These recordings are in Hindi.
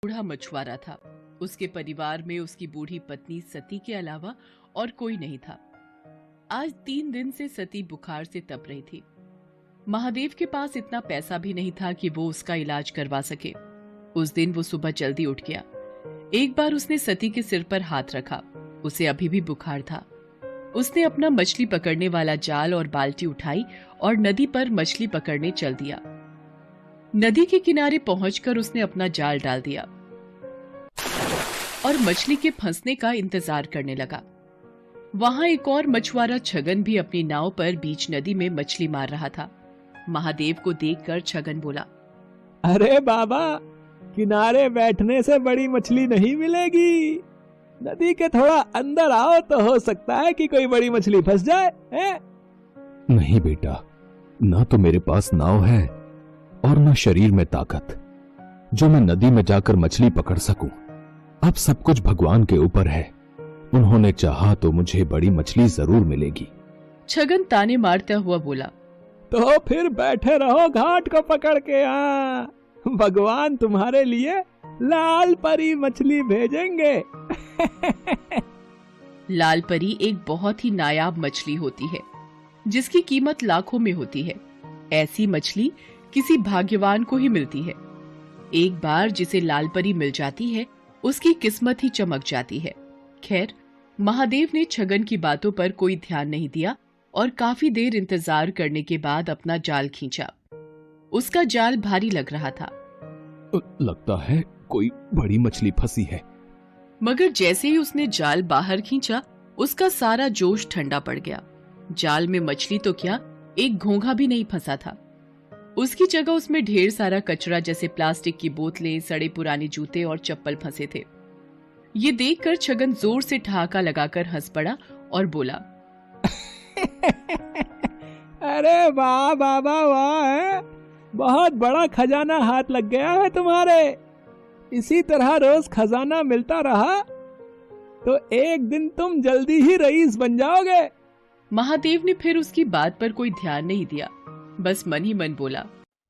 बूढ़ा मछुआरा था। उसके परिवार में उसकी बूढ़ी पत्नी सती के अलावा और कोई नहीं था। आज 3 दिन से सती बुखार से तप रही थी। महादेव के पास इतना पैसा भी नहीं था कि वो उसका इलाज करवा सके। उस दिन वो सुबह जल्दी उठ गया। एक बार उसने सती के सिर पर हाथ रखा। उसे अभी भी बुखार था। उसने अपना मछली पकड़ने वाला जाल और बाल्टी उठाई और नदी पर मछली पकड़ने चल दिया। नदी के किनारे पहुंचकर उसने अपना जाल डाल दिया और मछली के फंसने का इंतजार करने लगा। वहां एक और मछुआरा छगन भी अपनी नाव पर बीच नदी में मछली मार रहा था। महादेव को देखकर छगन बोला, अरे बाबा, किनारे बैठने से बड़ी मछली नहीं मिलेगी। नदी के थोड़ा अंदर आओ तो हो सकता है कि कोई बड़ी मछली फंस जाए है? नहीं बेटा, ना तो मेरे पास नाव है और ना शरीर में ताकत जो मैं नदी में जाकर मछली पकड़ सकूं। अब सब कुछ भगवान के ऊपर है। उन्होंने चाहा तो मुझे बड़ी मछली जरूर मिलेगी। छगन ताने मारता हुआ बोला, तो फिर बैठे रहो घाट को पकड़ के। भगवान तुम्हारे लिए लाल परी मछली भेजेंगे। लाल परी एक बहुत ही नायाब मछली होती है जिसकी कीमत लाखों में होती है। ऐसी मछली किसी भाग्यवान को ही मिलती है। एक बार जिसे लाल परी मिल जाती है उसकी किस्मत ही चमक जाती है। खैर, महादेव ने छगन की बातों पर कोई ध्यान नहीं दिया और काफी देर इंतजार करने के बाद अपना जाल खींचा। उसका जाल भारी लग रहा था। लगता है कोई बड़ी मछली फंसी है। मगर जैसे ही उसने जाल बाहर खींचा उसका सारा जोश ठंडा पड़ गया। जाल में मछली तो क्या, एक घोंघा भी नहीं फंसा था। उसकी जगह उसमें ढेर सारा कचरा जैसे प्लास्टिक की बोतलें, सड़े पुराने जूते और चप्पल फंसे थे। ये देखकर छगन जोर से ठहाका लगाकर हंस पड़ा और बोला, अरे वाह बाबा वाह, है बहुत बड़ा खजाना हाथ लग गया है तुम्हारे। इसी तरह रोज खजाना मिलता रहा तो एक दिन तुम जल्दी ही रईस बन जाओगे। महादेव ने फिर उसकी बात पर कोई ध्यान नहीं दिया, बस मन ही मन बोला,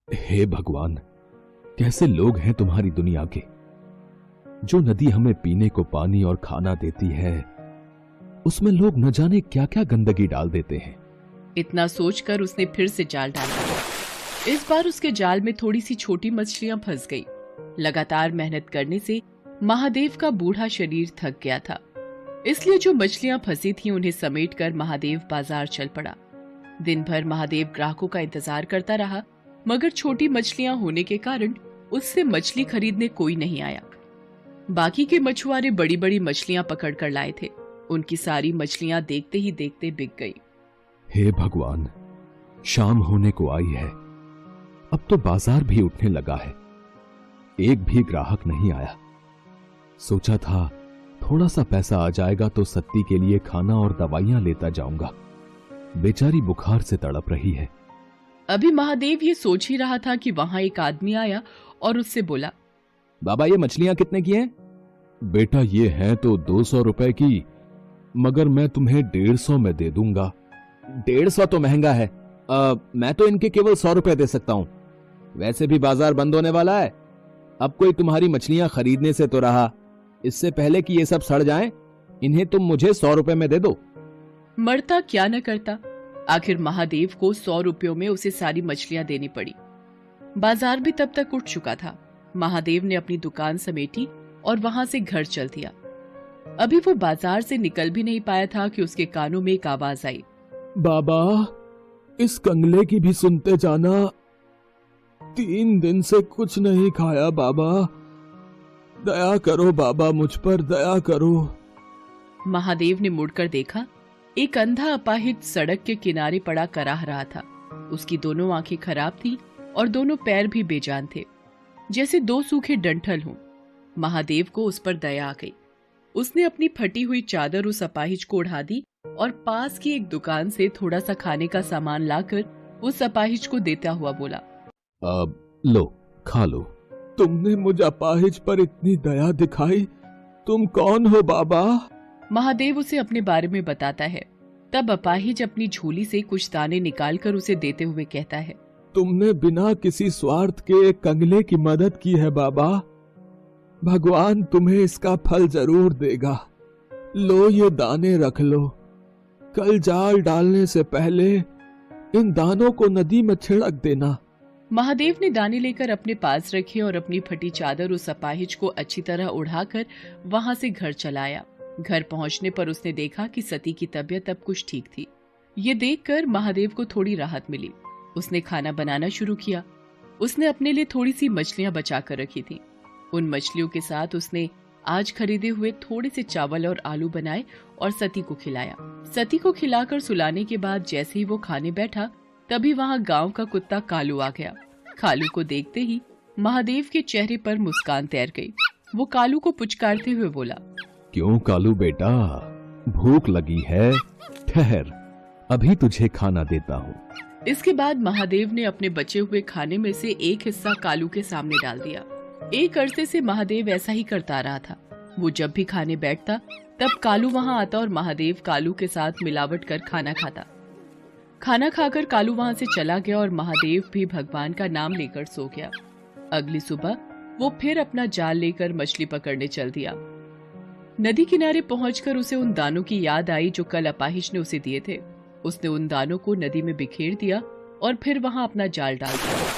हे भगवान, कैसे लोग हैं तुम्हारी दुनिया के। जो नदी हमें पीने को पानी और खाना देती है उसमें लोग न जाने क्या क्या गंदगी डाल देते हैं। इतना सोचकर उसने फिर से जाल डाला। इस बार उसके जाल में थोड़ी सी छोटी मछलियां फंस गई। लगातार मेहनत करने से महादेव का बूढ़ा शरीर थक गया था, इसलिए जो मछलियां फंसी थीं उन्हें समेटकर महादेव बाजार चल पड़ा। दिन भर महादेव ग्राहकों का इंतजार करता रहा, मगर छोटी मछलियां होने के कारण उससे मछली खरीदने कोई नहीं आया। बाकी के मछुआरे बड़ी बड़ी मछलियां पकड़ कर लाए थे। उनकी सारी मछलियां देखते ही देखते बिक गई। हे भगवान, शाम होने को आई है। अब तो बाजार भी उठने लगा है। एक भी ग्राहक नहीं आया। सोचा था थोड़ा सा पैसा आ जाएगा तो सत्ती के लिए खाना और दवाइयां लेता जाऊंगा। बेचारी बुखार से तड़प रही है। अभी महादेव ये सोच ही रहा था कि वहां एक आदमी आया और उससे बोला, बाबा, ये मछलियां कितने की हैं? बेटा, ये हैं तो 200 रुपए की, मगर मैं तुम्हें 150 में दे दूंगा। 150 तो महंगा है। मैं तो इनके केवल 100 रुपए दे सकता हूं। वैसे भी बाजार बंद होने वाला है। अब कोई तुम्हारी मछलियां खरीदने से तो रहा, इससे पहले कि ये सब सड़ जाएं, इन्हें तुम मुझे 100 रुपए में दे दो। मरता क्या न करता। आखिर महादेव को 100 रुपयों में उसे सारी मछलियां देनी पड़ी। बाजार भी तब तक उठ चुका था। महादेव ने अपनी दुकान समेटी और वहां से घर चल दिया। अभी वो बाजार से निकल भी नहीं पाया था कि उसके कानों में एक आवाज आई, बाबा, इस कंगले की भी सुनते जाना। 3 दिन से कुछ नहीं खाया बाबा। दया करो बाबा, मुझ पर दया करो। महादेव ने मुड़कर देखा। एक अंधा अपाहिज सड़क के किनारे पड़ा कराह रहा था। उसकी दोनों आंखें खराब थीं और दोनों पैर भी बेजान थे, जैसे 2 सूखे डंठल हों। महादेव को उस पर दया आ गई। उसने अपनी फटी हुई चादर उस अपाहिज को ओढ़ा दी और पास की एक दुकान से थोड़ा सा खाने का सामान लाकर उस अपाहिज को देता हुआ बोला, अब लो, खा लो। तुमने मुझ अपाहिज पर इतनी दया दिखाई। तुम कौन हो बाबा? महादेव उसे अपने बारे में बताता है। तब अपाहिज अपनी झोली से कुछ दाने निकालकर उसे देते हुए कहता है, तुमने बिना किसी स्वार्थ के एक कंगले की मदद की है बाबा। भगवान तुम्हें इसका फल जरूर देगा। लो ये दाने रख लो। कल जाल डालने से पहले इन दानों को नदी में छिड़क देना। महादेव ने दाने लेकर अपने पास रखे और अपनी फटी चादर उस अपाहिज को अच्छी तरह उड़ाकर वहां से घर चला आया। घर पहुंचने पर उसने देखा कि सती की तबीयत अब कुछ ठीक थी। ये देखकर महादेव को थोड़ी राहत मिली। उसने खाना बनाना शुरू किया। उसने अपने लिए थोड़ी सी मछलियां बचा कर रखी थी। उन मछलियों के साथ उसने आज खरीदे हुए थोड़े से चावल और आलू बनाए और सती को खिलाया। सती को खिलाकर सुलाने के बाद जैसे ही वो खाने बैठा, तभी वहां गांव का कुत्ता कालू आ गया। कालू को देखते ही महादेव के चेहरे पर मुस्कान तैर गई। वो कालू को पुचकारते हुए बोला, क्यों कालू बेटा, भूख लगी है? ठहर, अभी तुझे खाना देता हूँ। इसके बाद महादेव ने अपने बचे हुए खाने में से एक हिस्सा कालू के सामने डाल दिया। एक अरसे से महादेव ऐसा ही करता रहा था। वो जब भी खाने बैठता तब कालू वहां आता और महादेव कालू के साथ मिलावट कर खाना खाता। खाना खाकर कालू वहां से चला गया और महादेव भी भगवान का नाम लेकर सो गया। अगली सुबह वो फिर अपना जाल लेकर मछली पकड़ने चल दिया। नदी किनारे पहुंचकर उसे उन दानों की याद आई जो कल अपाहिज ने उसे दिए थे। उसने उन दानों को नदी में बिखेर दिया और फिर वहां अपना जाल डाल दिया।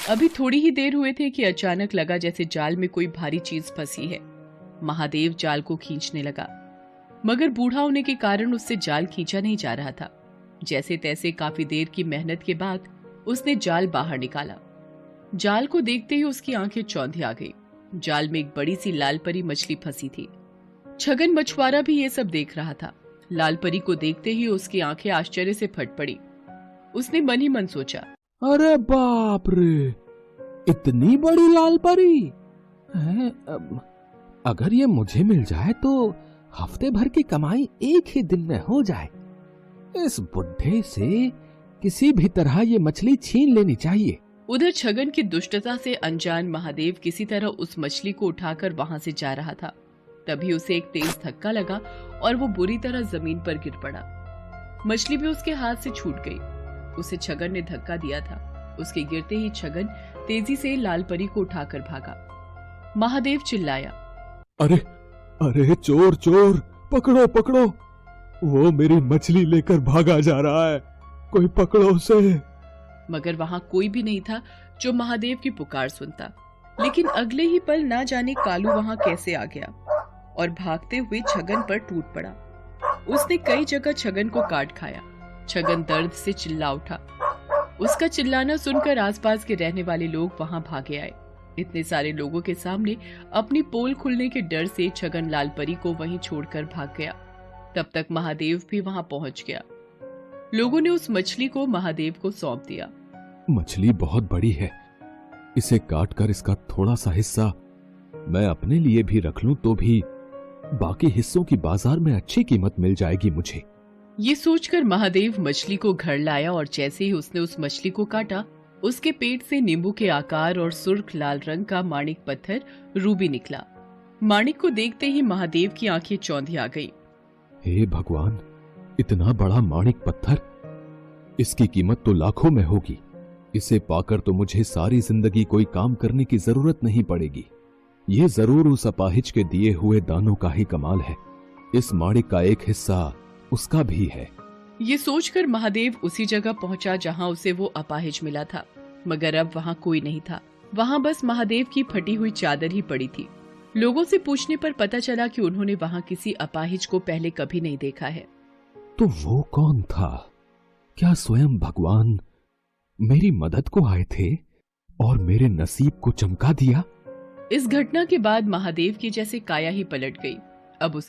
अभी थोड़ी ही देर हुए थे कि अचानक लगा जैसे जाल में कोई भारी चीज फंसी है। महादेव जाल को खींचने लगा, मगर बूढ़ा होने के कारण उससे जाल खींचा नहीं जा रहा था। जैसे तैसे काफी देर की मेहनत के बाद उसने जाल बाहर निकाला। जाल को देखते ही उसकी आंखें चौंधी आ गई। जाल में एक बड़ी सी लाल परी मछली फंसी थी। छगन मछुआरा भी ये सब देख रहा था। लाल परी को देखते ही उसकी आंखें आश्चर्य से फट पड़ी। उसने मन ही मन सोचा, अरे बाप रे, इतनी बड़ी लाल परी है? अगर ये मुझे मिल जाए तो हफ्ते भर की कमाई एक ही दिन में हो जाए। इस बुढ़े से किसी भी तरह ये मछली छीन लेनी चाहिए। उधर छगन की दुष्टता से अनजान महादेव किसी तरह उस मछली को उठाकर वहां से जा रहा था। तभी उसे एक तेज धक्का लगा और वो बुरी तरह जमीन पर गिर पड़ा। मछली भी उसके हाथ से छूट गई। उसे छगन ने धक्का दिया था। उसके गिरते ही छगन तेजी से लाल परी को उठाकर भागा। महादेव चिल्लाया, अरे अरे, चोर चोर, पकड़ो पकड़ो, वो मेरी मछली लेकर भागा जा रहा है, कोई पकड़ो उसे। मगर वहां कोई भी नहीं था जो महादेव की पुकार सुनता। लेकिन अगले ही पल ना जाने कालू वहां कैसे आ गया और भागते हुए छगन पर टूट पड़ा। उसने कई जगह छगन को काट खाया। छगन दर्द से चिल्ला उठा। उसका चिल्लाना सुनकर आसपास के रहने वाले लोग वहां भागे आए। इतने सारे लोगों के सामने अपनी पोल खुलने के डर से छगन लाल परी को वहीं छोड़कर भाग गया। तब तक महादेव भी वहां पहुंच गया। लोगों ने उस मछली को महादेव को सौंप दिया। मछली बहुत बड़ी है, इसे काटकर इसका थोड़ा सा हिस्सा मैं अपने लिए भी रख लूं तो भी बाकी हिस्सों की बाजार में अच्छी कीमत मिल जाएगी मुझे। ये सोचकर महादेव मछली को घर लाया और जैसे ही उसने उस मछली को काटा, उसके पेट से नींबू के आकार और सुर्ख लाल रंग का माणिक पत्थर रूबी निकला। माणिक को देखते ही महादेव की आंखें चौंधी आ गई। हे भगवान, इतना बड़ा माणिक पत्थर, इसकी कीमत तो लाखों में होगी। इसे पाकर तो मुझे सारी जिंदगी कोई काम करने की जरूरत नहीं पड़ेगी। ये जरूर उस अपाहिज के दिए हुए दानों का ही कमाल है। इस माणिक का एक हिस्सा उसका भी है। ये सोचकर महादेव उसी जगह पहुंचा जहां उसे वो अपाहिज मिला था, मगर अब वहां कोई नहीं था। वहां बस महादेव की फटी हुई चादर ही पड़ी थी। लोगों से पूछने पर पता चला कि उन्होंने वहां किसी अपाहिज को पहले कभी नहीं देखा है। तो वो कौन था? क्या स्वयं भगवान मेरी मदद को आए थे और मेरे नसीब को चमका दिया? इस घटना के बाद महादेव की जैसे काया ही पलट गई। अब उसकी